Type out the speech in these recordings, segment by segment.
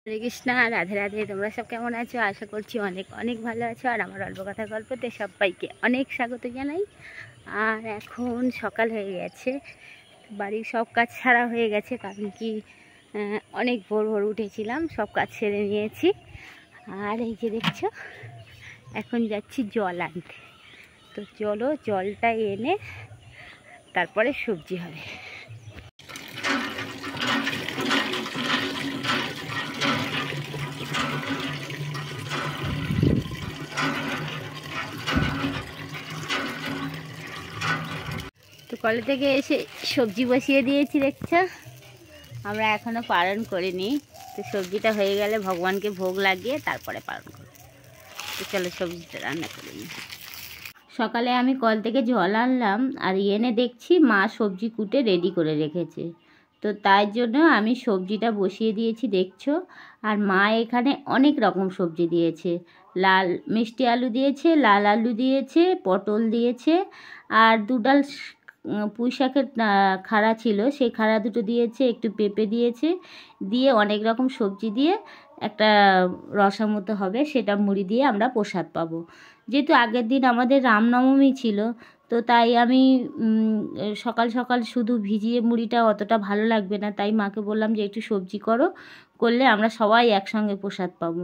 হরে কৃষ্ণা, রাধে রাধে। তোমরা সব কেমন আছো? আশা করছি অনেক অনেক ভালো আছো। আর আমার অল্প কথা গল্পতে সবাইকে অনেক স্বাগত জানাই। আর এখন সকাল হয়ে গেছে, বাড়ির সব কাজ সারা হয়ে গেছে, কারণ কি অনেক ভোর ভোর উঠেছিলাম, সব কাজ সেরে নিয়েছি। আর এই যে দেখছো, এখন যাচ্ছি জল আনতে। তো চলো জলটা এনে তারপরে সবজি হবে। তো কলে থেকে এসে সবজি বসিয়ে দিয়েছি, দেখছো। আমরা এখনও পালন করিনি, তো সবজিটা হয়ে গেলে ভগবানকে ভোগ লাগিয়ে তারপরে পালন করব। তো চলো সবজিটা রান্না করে নিই। সকালে আমি কল থেকে জল আনলাম, আর এনে দেখছি মা সবজি কুটে রেডি করে রেখেছে। তো তাই জন্য আমি সবজিটা বসিয়ে দিয়েছি, দেখছো। আর মা এখানে অনেক রকম সবজি দিয়েছে, লাল মিষ্টি আলু দিয়েছে, লাল আলু দিয়েছে, পটল দিয়েছে, আর দুডাল পুঁই শাকের খাড়া ছিল, সেই খাড়া দুটো দিয়েছে, একটু পেঁপে দিয়েছে, দিয়ে অনেক রকম সবজি দিয়ে একটা রসা মতো হবে, সেটা মুড়ি দিয়ে আমরা প্রসাদ পাবো। যেহেতু আগের দিন আমাদের রামনবমী ছিল, তো তাই আমি সকাল সকাল শুধু ভিজিয়ে মুড়িটা অতটা ভালো লাগবে না, তাই মাকে বললাম যে একটু সবজি করলে আমরা সবাই একসঙ্গে প্রসাদ পাবো।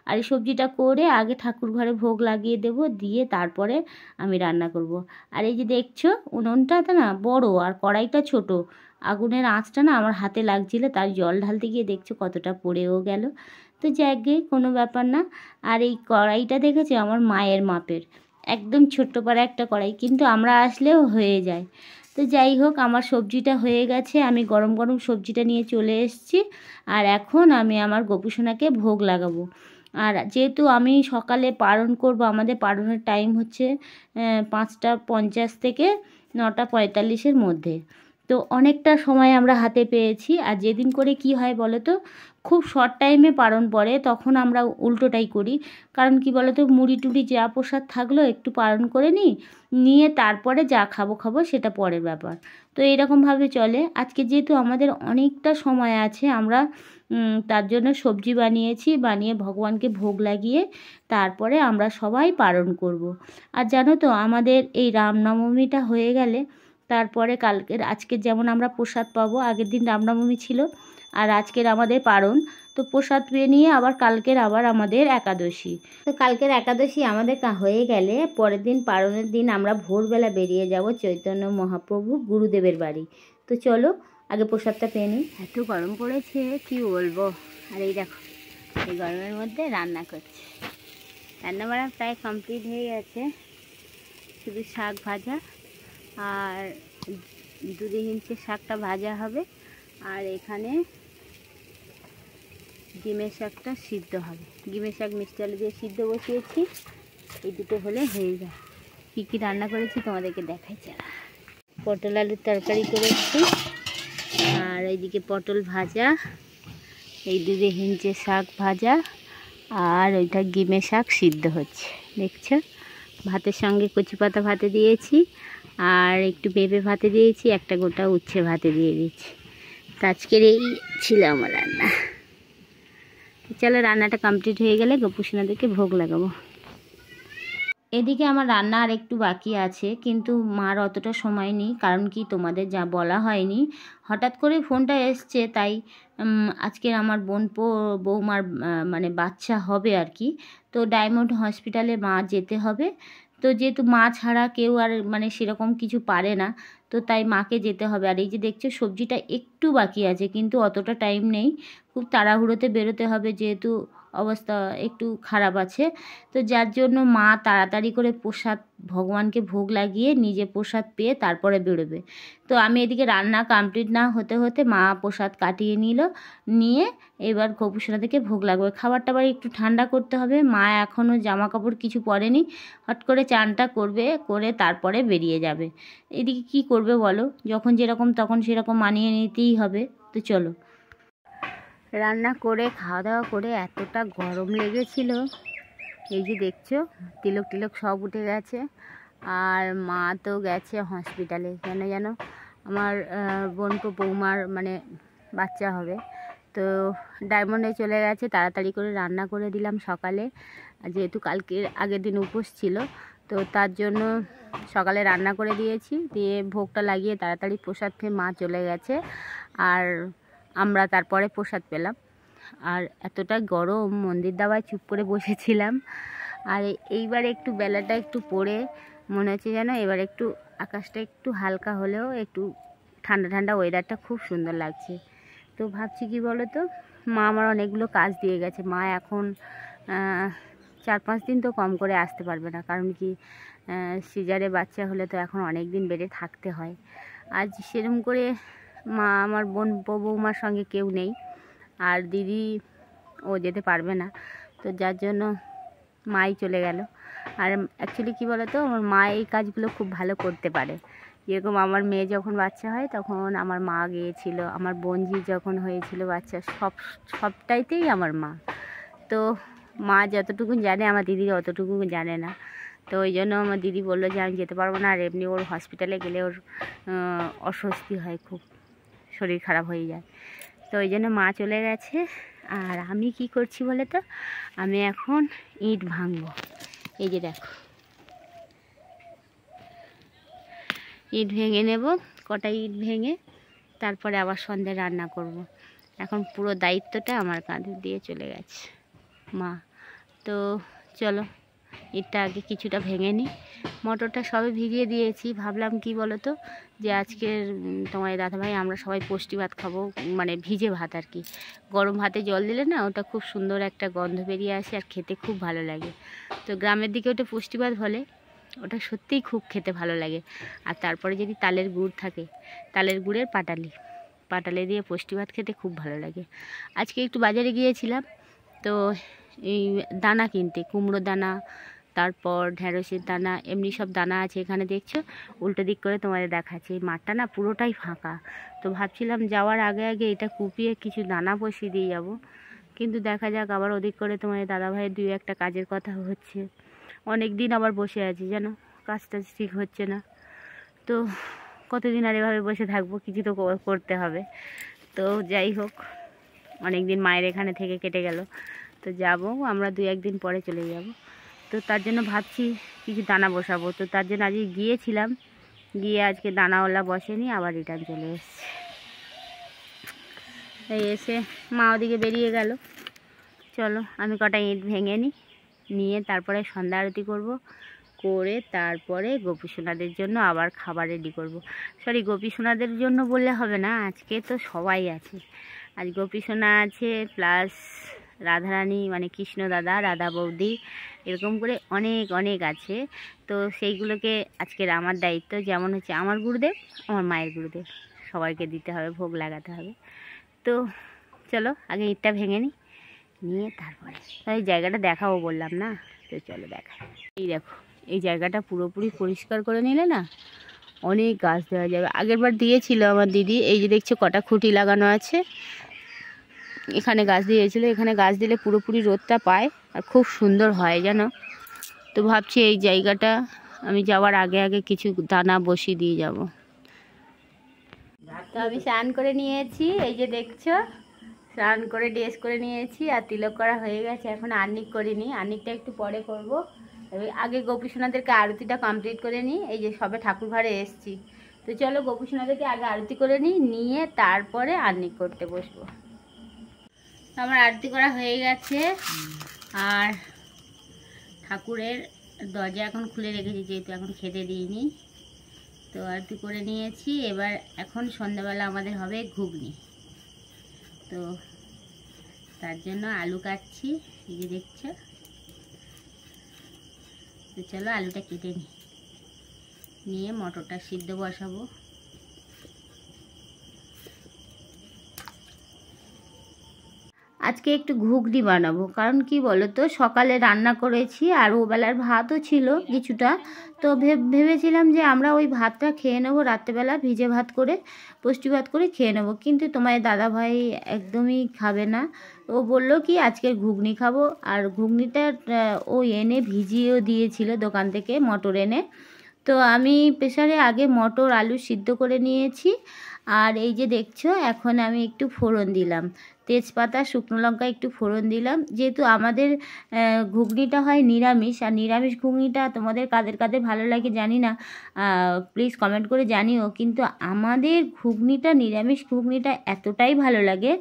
আর এই সবজিটা করে আগে ঠাকুর ঘরে ভোগ লাগিয়ে দেব, দিয়ে তারপরে আমি রান্না করব। আর এই যে দেখছো, উনুনটা তো না বড় আর কড়াইটা ছোট, আগুনের আঁচটা না আমার হাতে লাগছিল, তার জল ঢালতে গিয়ে দেখছো কতটা পড়েও গেল। তো যাকে কোনো ব্যাপার না। আর এই কড়াইটা দেখেছি আমার মায়ের মাপের, একদম ছোট্ট পাড়া একটা কড়াই, কিন্তু আমরা আসলেও হয়ে যায়। তো যাই হোক, আমার সবজিটা হয়ে গেছে, আমি গরম গরম সবজিটা নিয়ে চলে এসেছি। আর এখন আমি আমার গোপুসোনাকে ভোগ লাগাবো। আর যেহেতু আমি সকালে পালন করব, আমাদের পালনের টাইম হচ্ছে 5টা 50 থেকে 9টা 45-এর মধ্যে। তো অনেকটা সময় আমরা হাতে পেয়েছি। আর যেদিন করে কি হয় বলো তো, খুব শর্ট টাইমে পালন পড়ে, তখন আমরা উল্টোটাই করি। কারণ কি বলো তো, মুড়ি টুড়ি যা প্রসাদ থাকলো একটু পালন করে নিয়ে তারপরে যা খাবো সেটা পরের ব্যাপার। তো এইরকমভাবে চলে। আজকে যেহেতু আমাদের অনেকটা সময় আছে, আমরা তার জন্য সবজি বানিয়ে ভগবানকে ভোগ লাগিয়ে তারপরে আমরা সবাই পালন করব। আর জানো তো, আমাদের এই রামনবমীটা হয়ে গেলে তারপরে আজকের যেমন আমরা প্রসাদ পাবো, আগের দিন রামনবমী ছিল আর আজকের আমাদের পালন, তো প্রসাদ পেয়ে নিয়ে আবার কালকের আবার আমাদের একাদশী। তো কালকের একাদশী আমাদের হয়ে গেলে পরের দিন পালনের দিন আমরা ভোরবেলা বেরিয়ে যাব চৈতন্য মহাপ্রভু গুরুদেবের বাড়ি। তো চলো আগে প্রসাদটা পেয়ে নিই। এত গরম পড়েছে কি বলবো। আর এই দেখো, এই গরমের মধ্যে রান্না করছি। রান্না বাড়া প্রায় কমপ্লিট হয়ে গেছে, শুধু শাক ভাজা আর 2 ইঞ্চি শাকটা ভাজা হবে। আর এখানে ডিমের শাকটা সিদ্ধ হবে, ডিমের শাক মিষ্টি আলু দিয়ে সিদ্ধ বসিয়েছি। এই দুটো হলে হয়ে যায়। কী কী রান্না করেছি তোমাদেরকে দেখাই চলা। পটল আলুর তরকারি করেছি, আর এইদিকে পটল ভাজা, এই 2 ইঞ্চি শাক ভাজা, আর ওইটা ডিমের শাক সিদ্ধ হচ্ছে, দেখছো। ভাতের সঙ্গে কচি পাতা ভাতে দিয়েছি, আর একটু পেঁপে ভাতে দিয়েছি, একটা গোটা উচ্ছে ভাতে দিয়ে দিয়েছি। তো আজকের এই ছিল আমার রান্না। চলো রান্নাটা কমপ্লিট হয়ে গেলে গোপুসোনাদেরকে ভোগ লাগাবো। এদিকে আমার রান্না আর একটু বাকি আছে, কিন্তু মার অতটা সময় নেই, কারণ কি তোমাদের যা বলা হয়নি, হঠাৎ করে ফোনটা এসছে, তাই আজকের আমার বৌমার মানে বাচ্চা হবে আর কি। তো ডায়মন্ড হসপিটালে মা যেতে হবে। তো যেহেতু মা ছাড়া কেউ আর মানে সেরকম কিছু পারে না, তো তাই মাকে যেতে হবে। আর এই যে দেখছো, সবজিটা একটু বাকি আছে, কিন্তু অতটা টাইম নেই, খুব তাড়াহুড়োতে বেরোতে হবে, যেহেতু অবস্থা একটু খারাপ আছে। তো যার জন্য মা তাড়াতাড়ি করে প্রসাদ ভগবানকে ভোগ লাগিয়ে নিজে প্রসাদ পেয়ে তারপরে বেরোবে। তো আমি এদিকে রান্না কমপ্লিট না হতে হতে মা প্রসাদ কাটিয়ে নিয়ে এবার গোপুসোনাদেরকে ভোগ লাগবে। খাবার টাবার একটু ঠান্ডা করতে হবে। মা এখনও জামা কাপড় কিছু পরেনি, হট করে চানটা করে তারপরে বেরিয়ে যাবে। এদিকে কি করবে বলো, যখন যেরকম তখন সেরকম মানিয়ে নিতেই হবে। তো চলো। রান্না করে খাওয়া দাওয়া করে এতটা গরম লেগেছিল, এই যে দেখছো তিলক সব উঠে গেছে। আর মা তো গেছে হসপিটালে, কেন যেন আমার বৌমার মানে বাচ্চা হবে, তো ডায়মন্ডে চলে গেছে, তাড়াতাড়ি করে রান্না করে দিলাম সকালে, যেহেতু কালকের আগের দিন উপোস ছিল। তো তার জন্য সকালে রান্না করে দিয়েছি, দিয়ে ভোগটা লাগিয়ে তাড়াতাড়ি প্রসাদ খেয়ে মা চলে গেছে। আর আমরা তারপরে প্রসাদ পেলাম। আর এতটা গরম, মন্দির দাওয়ায় চুপ করে বসেছিলাম। আর এইবার একটু বেলাটা একটু পড়ে মনে হচ্ছে যেন এবার একটু আকাশটা একটু হালকা হলেও একটু ঠান্ডা ঠান্ডা ওয়েদারটা খুব সুন্দর লাগছে। তো ভাবছি কি বলো তো, মা আমার অনেকগুলো কাজ দিয়ে গেছে। মা এখন 4-5 দিন তো কম করে আসতে পারবে না, কারণ কি সিজারে বাচ্চা হলে তো এখন অনেক দিন বেডে থাকতে হয়। আজ সেরকম করে মা আমার বৌমার সঙ্গে কেউ নেই, আর দিদি ও যেতে পারবে না, তো যার জন্য মাই চলে গেল। আর অ্যাকচুয়ালি কী বলো তো, আমার মা এই কাজগুলো খুব ভালো করতে পারে। যেরকম আমার মেয়ে যখন বাচ্চা হয় তখন আমার মা গিয়েছিল, আমার বোনঝি যখন হয়েছিল বাচ্চা, সবটাইতেই আমার মা। তো মা যতটুকু জানে আমার দিদি অতটুকু জানে না। তো ওই জন্য আমার দিদি বললো যে আমি যেতে পারবো না, আর এমনি ওর হসপিটালে গেলে ওর অস্বস্তি হয়, খুব শরীর খারাপ হয়ে যায়। তো ওই জন্য মা চলে গেছে। আর আমি কি করছি বলে তো, আমি এখন ইট ভাঙবো। এই যে দেখো, ইট ভেঙে নেব, কটা ইট ভেঙে তারপরে আবার সন্ধ্যে রান্না করব। এখন পুরো দায়িত্বটা আমার কাঁধে দিয়ে চলে গেছে মা। তো চলো ইটটা আগে কিছুটা ভেঙে নিই। মটরটা সবে ভিজিয়ে দিয়েছি। ভাবলাম কি বলো তো, যে আজকের তোমার দাদাভাই আমরা সবাই পুষ্টি ভাত খাবো, মানে ভিজে ভাত আর কি। গরম ভাতে জল দিলে না ওটা খুব সুন্দর একটা গন্ধ বেরিয়ে আসে, আর খেতে খুব ভালো লাগে। তো গ্রামের দিকে ওটা পুষ্টি ভাত বলে, ওটা সত্যিই খুব খেতে ভালো লাগে। আর তারপরে যদি তালের গুড় থাকে, তালের গুড়ের পাটালি দিয়ে পুষ্টি ভাত খেতে খুব ভালো লাগে। আজকে একটু বাজারে গিয়েছিলাম, তো এই দানা কিনতে, কুমড়ো দানা, তারপর ঢেঁড়সের দানা, এমনি সব দানা আছে এখানে। দেখছো উল্টো দিক করে তোমাদের দেখাচ্ছে, এই মাঠটা না পুরোটাই ফাঁকা। তো ভাবছিলাম যাওয়ার আগে আগে এটা কুপিয়ে কিছু দানা বসিয়ে দিয়ে যাব, কিন্তু দেখা যাক আবার ওদিক করে তোমাদের দাদাভাইয়ের 2-1টা কাজের কথা হচ্ছে। অনেক দিন আবার বসে আছি যেন, কাজটা ঠিক হচ্ছে না। তো কতদিন আর এভাবে বসে থাকবো, কিছু তো করতে হবে। তো যাই হোক, অনেক দিন মায়ের এখানে থেকে কেটে গেল, তো যাব আমরা 2-1 দিন পরে চলে যাব। তো তার জন্য ভাবছি কিছু দানা বসাবো। তো তার জন্য আজকে গিয়েছিলাম, গিয়ে আজকে দানাওয়ালা বসেনি, আবার রিটার্ন চলে এসেছি। এই এসে মা ওদিকে বেরিয়ে গেল। চলো আমি কটা ইট ভেঙে নিয়ে তারপরে সন্ধ্যা আরতি করবো, করে তারপরে গোপী সোনাদের জন্য আবার খাবার রেডি করব। সরি, গোপী সোনাদের জন্য বললে হবে না, আজকে তো সবাই আছে। আজ গোপী সোনা আছে, প্লাস রাধারানী মানে কৃষ্ণ দাদা, রাধা বৌদি, এরকম করে অনেক অনেক আছে। তো সেইগুলোকে আজকের আমার দায়িত্ব, যেমন হচ্ছে আমার গুরুদেব, আমার মায়ের গুরুদেব, সবাইকে দিতে হবে, ভোগ লাগাতে হবে। তো চলো আগে ইটটা ভেঙে নিয়ে তারপরে এই জায়গাটা দেখাবো বললাম না, তো চলো দেখা। এই দেখো, এই জায়গাটা পুরোপুরি পরিষ্কার করে নিলে না অনেক গাছ দেওয়া যাবে। আগেরবার দিয়েছিল আমার দিদি, এই যে দেখছো কটা খুঁটি লাগানো আছে, এখানে গাছ দিয়েছিল। এখানে গাছ দিলে পুরোপুরি রোদটা পায় আর খুব সুন্দর হয় জানো। তো ভাবছি এই জায়গাটা আমি যাওয়ার আগে আগে কিছু দানা বসিয়ে দিয়ে যাব। তো আমি স্নান করে নিয়েছি, এই যে দেখছো স্নান করে ড্রেস করে নিয়েছি, আর তিলক করা হয়ে গেছে। এখন আর্নিক করিনি, আর্নিকটা একটু পরে করব। আগে গোপী সোনাদেরকে আরতিটা কমপ্লিট করে নিই। এই যে সবে ঠাকুর ঘরে এসেছি, তো চলো গোপী সোনাদেরকে আগে আরতি করে নিয়ে তারপরে আর্নিক করতে বসবো। আমার আরতি করা হয়ে গেছে, আর ঠাকুরের দরজা এখন খুলে রেখেছি যেহেতু এখন খেতে দিইনি। তো আরতি করে নিয়েছি। এবার এখন সন্ধ্যাবেলা আমাদের হবে ঘুগনি, তো তার জন্য আলু কাটছি, এই যে দেখছো। তো চলো আলুটা কেটে নিয়ে মটরটা সিদ্ধ বসাবো। আজকে একটু ঘুগনি বানাবো, কারণ কি বলো তো, সকালে রান্না করেছি আর ওবেলার ভাতও ছিল কিছুটা। তো ভেবেছিলাম যে আমরা ওই ভাতটা খেয়ে নেবো রাত্রেবেলা, ভিজে ভাত করে পুষ্টি ভাত করে খেয়ে নেবো, কিন্তু তোমার দাদাভাই একদমই খাবে না। ও বললো কি আজকের ঘুগনি খাবো। আর ঘুগনিটা ও এনে ভিজিয়েও দিয়েছিল দোকান থেকে, মটর এনে। তো আমি প্রেসারে আগে মটর আলু সিদ্ধ করে নিয়েছি। আর এই যে দেখছো, এখন আমি একটু ফোড়ন দিলাম, তেজপাতা শুকনো লঙ্কা একটু ফোড়ন দিলাম। যেহেতু আমাদের ঘুগনিটা হয় নিরামিষ, আর নিরামিষ ঘুগনিটা তোমাদের কাদের কাদের ভালো লাগে জানি না, প্লিজ কমেন্ট করে জানিও। কিন্তু আমাদের ঘুগনিটা, নিরামিষ ঘুগনিটা এতটাই ভালো লাগে,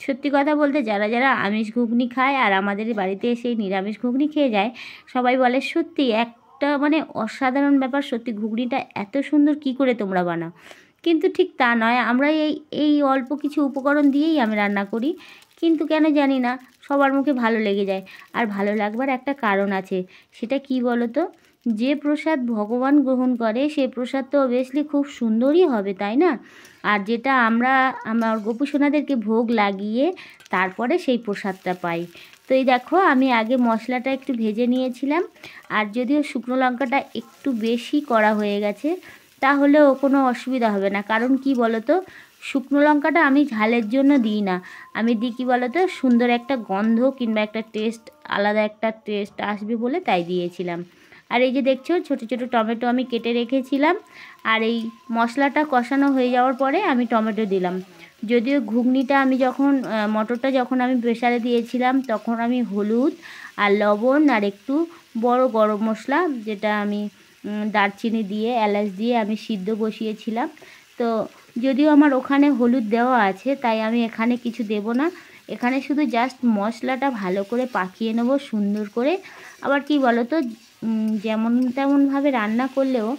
সত্যি কথা বলতে যারা যারা আমিষ ঘুগনি খায় আর আমাদের বাড়িতে এসে নিরামিষ ঘুগনি খেয়ে যায়, সবাই বলে সত্যি একটা মানে অসাধারণ ব্যাপার, সত্যি ঘুগনিটা এত সুন্দর কি করে তোমরা বানাও। কিন্তু ঠিক তা নয়, আমরা এই অল্প কিছু উপকরণ দিয়েই আমি রান্না করি, কিন্তু কেন জানি না সবার মুখে ভালো লেগে যায়। আর ভালো লাগবার একটা কারণ আছে, সেটা কি বলো তো? যে প্রসাদ ভগবান গ্রহণ করে সে প্রসাদ তো অবভিয়াসলি খুব সুন্দরই হবে, তাই না? আর যেটা আমরা আমার গোপু সোনাদেরকে ভোগ লাগিয়ে তারপরে সেই প্রসাদটা পাই। তো এই দেখো, আমি আগে মশলাটা একটু ভেজে নিয়েছিলাম, আর যদিও শুকনো লঙ্কাটা একটু বেশি করা হয়ে গেছে, তাহলেও কোনো অসুবিধা হবে না। কারণ কি বলো তো, শুকনো লঙ্কাটা আমি ঝালের জন্য দিই না, আমি দিই কী বলো তো, সুন্দর একটা গন্ধ কিংবা একটা টেস্ট, আলাদা একটা টেস্ট আসবে বলে তাই দিয়েছিলাম। আর এই যে দেখছো, ছোটো ছোটো টমেটো আমি কেটে রেখেছিলাম, আর এই মশলাটা কষানো হয়ে যাওয়ার পরে আমি টমেটো দিলাম। যদিও ঘুগনিটা আমি যখন মটরটা যখন আমি প্রেসারে দিয়েছিলাম, তখন আমি হলুদ আর লবণ আর একটু বড় গরম মশলা, যেটা আমি দারচিনি দিয়ে এলাচ দিয়ে আমি সিদ্ধ বসিয়েছিলাম। তো যদিও আমার ওখানে হলুদ দেওয়া আছে, তাই আমি এখানে কিছু দেব না, এখানে শুধু জাস্ট মশলাটা ভালো করে পাকিয়ে নেব সুন্দর করে। আবার কি বলো তো, যেমন তেমনভাবে রান্না করলেও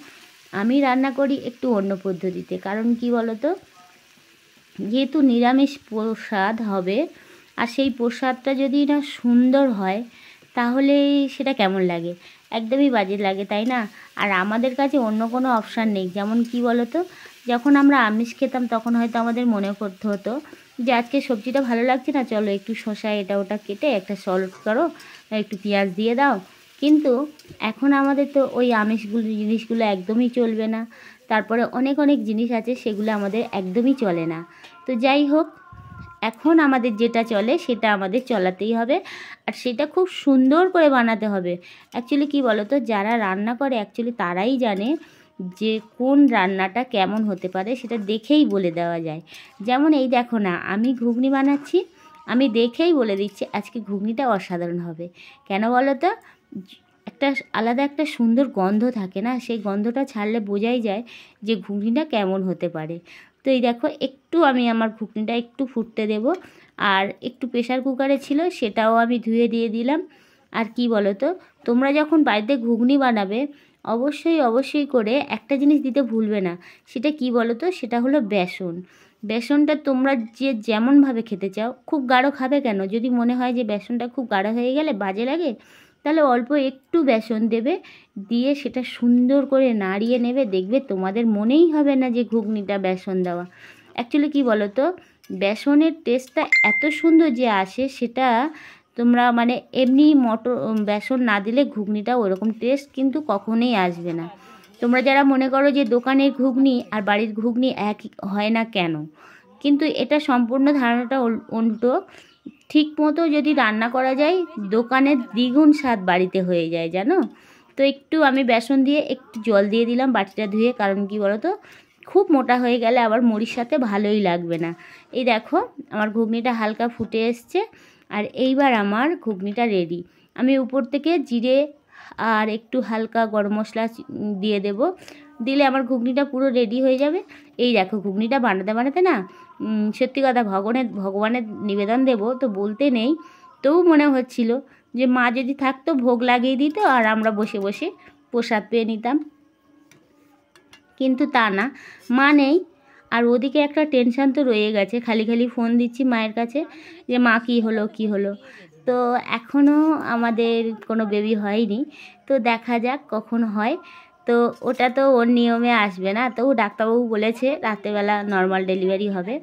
আমি রান্না করি একটু অন্য পদ্ধতিতে। কারণ কি বলো তো, যেহেতু নিরামিষ প্রসাদ হবে, আর সেই প্রসাদটা যদি না সুন্দর হয় তাহলে সেটা কেমন লাগে? একদমই বাজে লাগে, তাই না? আর আমাদের কাছে অন্য কোনো অপশান নেই। যেমন কি বলো তো, যখন আমরা আমিষ খেতাম তখন হয়তো আমাদের মনে করতে হতো যে আজকে সবজিটা ভালো লাগছে না, চলো একটু শসা এটা ওটা কেটে একটা সল্ট করো, একটু পেঁয়াজ দিয়ে দাও। কিন্তু এখন আমাদের তো ওই আমিষগুলো জিনিসগুলো একদমই চলবে না। তারপরে অনেক অনেক জিনিস আছে, সেগুলো আমাদের একদমই চলে না। তো যাই হোক, এখন আমাদের যেটা চলে সেটা আমাদের চলাতেই হবে, আর সেটা খুব সুন্দর করে বানাতে হবে। অ্যাকচুয়ালি কি বলো তো, যারা রান্না করে অ্যাকচুয়ালি তারাই জানে যে কোন রান্নাটা কেমন হতে পারে, সেটা দেখেই বলে দেওয়া যায়। যেমন এই দেখো না, আমি ঘুগনি বানাচ্ছি, আমি দেখেই বলে দিচ্ছি আজকে ঘুগনিটা অসাধারণ হবে। কেন বলো তো, একটা আলাদা একটা সুন্দর গন্ধ থাকে না, সেই গন্ধটা ছাড়লে বোঝাই যায় যে ঘুগনিটা কেমন হতে পারে। তো এই দেখো, একটু আমি আমার ঘুগনিটা একটু ফুটতে দেব, আর একটু প্রেশার কুকারে ছিল সেটাও আমি ধুয়ে দিয়ে দিলাম। আর কি বলো তো, তোমরা যখন বাড়িতে ঘুগনি বানাবে অবশ্যই অবশ্যই করে একটা জিনিস দিতে ভুলবে না। সেটা কি বলো তো, সেটা হলো বেসন। বেসনটা তোমরা যে যেমনভাবে খেতে চাও, খুব গাঢ় খাবে কেন, যদি মনে হয় যে বেসনটা খুব গাঢ় হয়ে গেলে বাজে লাগে, তাহলে অল্প একটু বেসন দেবে, দিয়ে সেটা সুন্দর করে নাড়িয়ে নেবে, দেখবে তোমাদের মনেই হবে না যে ঘুগনিটা বেসন দেওয়া। অ্যাকচুয়ালি কি বলো তো, বেসনের টেস্টটা এত সুন্দর যে আসে, সেটা তোমরা মানে এমনি বেসন না দিলে ঘুগনিটা ওরকম টেস্ট কিন্তু কখনোই আসবে না। তোমরা যারা মনে করো যে দোকানের ঘুগনি আর বাড়ির ঘুগনি এক হয় না কেন, কিন্তু এটা সম্পূর্ণ ধারণাটা উল্টো। ঠিক মতো যদি রান্না করা যায়, দোকানের দ্বিগুণ স্বাদ বাড়িতে হয়ে যায়, জানো। তো একটু আমি বেসন দিয়ে একটু জল দিয়ে দিলাম বাটিটা ধুয়ে, কারণ কি বলো তো, খুব মোটা হয়ে গেলে আবার মুড়ির সাথে ভালোই লাগবে না। এই দেখো, আমার ঘুগনিটা হালকা ফুটে এসছে, আর এইবার আমার ঘুগনিটা রেডি। আমি উপর থেকে জিরে আর একটু হালকা গরম মশলা দিয়ে দেব, দিলে আমার ঘুগনিটা পুরো রেডি হয়ে যাবে। এই দেখো, ঘুগনিটা বানাতে বানাতে না সত্যি কথা, ভগবানের নিবেদন দেব তো বলতে নেই, তবু মনে হচ্ছিল যে মা যদি থাকতো ভোগ লাগিয়ে দিত আর আমরা বসে বসে প্রসাদ পেয়ে নিতাম। কিন্তু তা না, মা নেই, আর ওদিকে একটা টেনশান তো রয়ে গেছে, খালি খালি ফোন দিচ্ছি মায়ের কাছে যে মা কী হলো কী হলো। তো এখনও আমাদের কোনো বেবি হয়নি, তো দেখা যাক কখন হয়। তো ওটা তো ওর নিয়মে আসবে না, তো ডাক্তারবাবু বলেছে রাত্রেবেলা নর্মাল ডেলিভারি হবে।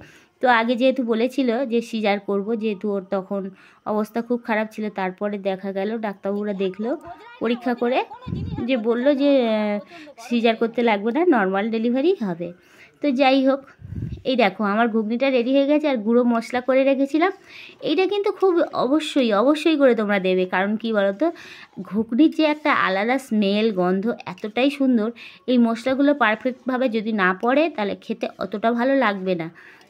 তো আগে যেহেতু বলেছিল যে সিজার করব, যেহেতু ওর তখন অবস্থা খুব খারাপ ছিল, তারপরে দেখা গেল ডাক্তারবাবুরা দেখলো পরীক্ষা করে, যে বলল যে সিজার করতে লাগবে না, নর্মাল ডেলিভারি হবে। তো যাই হোক, এই দেখো আমার ঘুগনিটা রেডি হয়ে গেছে। আর গুঁড়ো মশলা করে রেখেছিলাম, এইটা কিন্তু খুব অবশ্যই করে তোমরা দেবে। কারণ কি বলো তো, ঘুগনির যে একটা আলাদা স্মেল, গন্ধ এতটাই সুন্দর, এই মশলাগুলো পারফেক্টভাবে যদি না পড়ে তাহলে খেতে অতটা ভালো লাগবে না।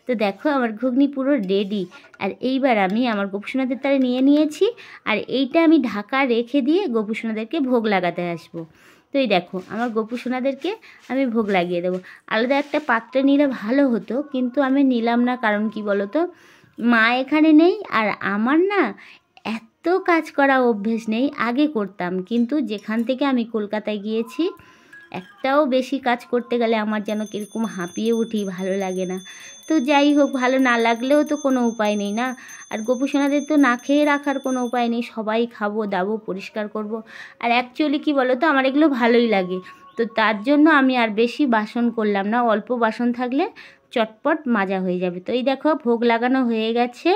তো দেখো আমার ঘুগনি পুরো রেডি। আর এইবার আমি আমার গোপুসোনাদের তারে নিয়ে নিয়েছি, আর এইটা আমি ঢাকা রেখে দিয়ে গোপুসোনাদেরকে ভোগ লাগাতে আসবো। তো এই দেখো আমার গোপুসোনাদেরকে আমি ভোগ লাগিয়ে দেবো। আলাদা একটা পাত্রে নিলে ভালো হতো, কিন্তু আমি নিলাম না। কারণ কি বলো তো, মা এখানে নেই, আর আমার না এত কাজ করা অভ্যেস নেই। আগে করতাম, কিন্তু যেখান থেকে আমি কলকাতায় গিয়েছি, একটাও বেশি কাজ করতে গেলে আমার যেন কীরকম হাঁপিয়ে উঠি, ভালো লাগে না। তো যাই হোক, ভালো না লাগলেও তো কোনো উপায় নেই না। আর গোপুসোনাদের তো না খেয়ে রাখার কোনো উপায় নেই, সবাই খাবো দাবো, পরিষ্কার করব। আর অ্যাকচুয়ালি কি বলো তো, আমার এগুলো ভালোই লাগে। তো তার জন্য আমি আর বেশি বাসন করলাম না, অল্প বাসন থাকলে চটপট মাজা হয়ে যাবে। তো এই দেখো ভোগ লাগানো হয়ে গেছে।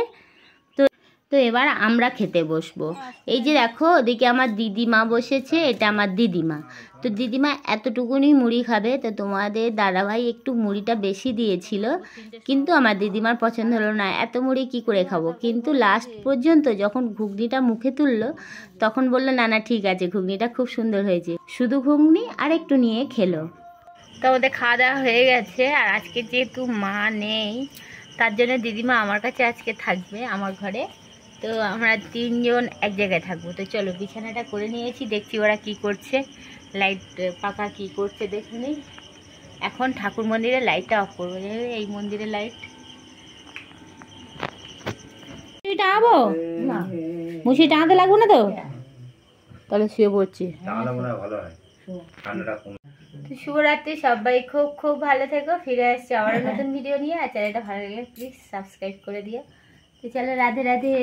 তো এবার আমরা খেতে বসবো। এই যে দেখো ওদিকে আমার দিদিমা বসেছে, এটা আমার দিদিমা। তো দিদিমা এতটুকুনি মুড়ি খাবে, তো তোমাদের দাদাভাই একটু মুড়িটা বেশি দিয়েছিল, কিন্তু আমার দিদিমার পছন্দ হলো না, এত মুড়ি কি করে খাবো। কিন্তু লাস্ট পর্যন্ত যখন ঘুগনিটা মুখে তুললো, তখন বললো না না ঠিক আছে, ঘুগনিটা খুব সুন্দর হয়েছে। শুধু ঘুগনি আর একটু নিয়ে খেলো। তো ওদের খাওয়া দাওয়া হয়ে গেছে। আর আজকে যেহেতু মা নেই, তার জন্য দিদিমা আমার কাছে আজকে থাকবে, আমার ঘরে। তো আমরা তিনজন এক জায়গায় থাকবো। তো চলো বিছানাটা করে নিয়েছি, দেখছি ওরা কি করছে, লাইট পাকা কি করছে দেখে নিই। এখন ঠাকুর মন্দিরের লাইটটা অফ করবো, এই মন্দিরের লাইট। টাঙাবো না, মুসি টাঙাতে লাগবো না তো, তাহলে শুয়ে পড়ছি। তো শুভরাত্রি, সবাই খুব খুব ভালো থেকো। ফিরে আসছি আবার নতুন ভিডিও নিয়ে। আর চ্যানেলটা ভালো লাগলে প্লিজ সাবস্ক্রাইব করে দিও। তো চলো, রাধে রাধে।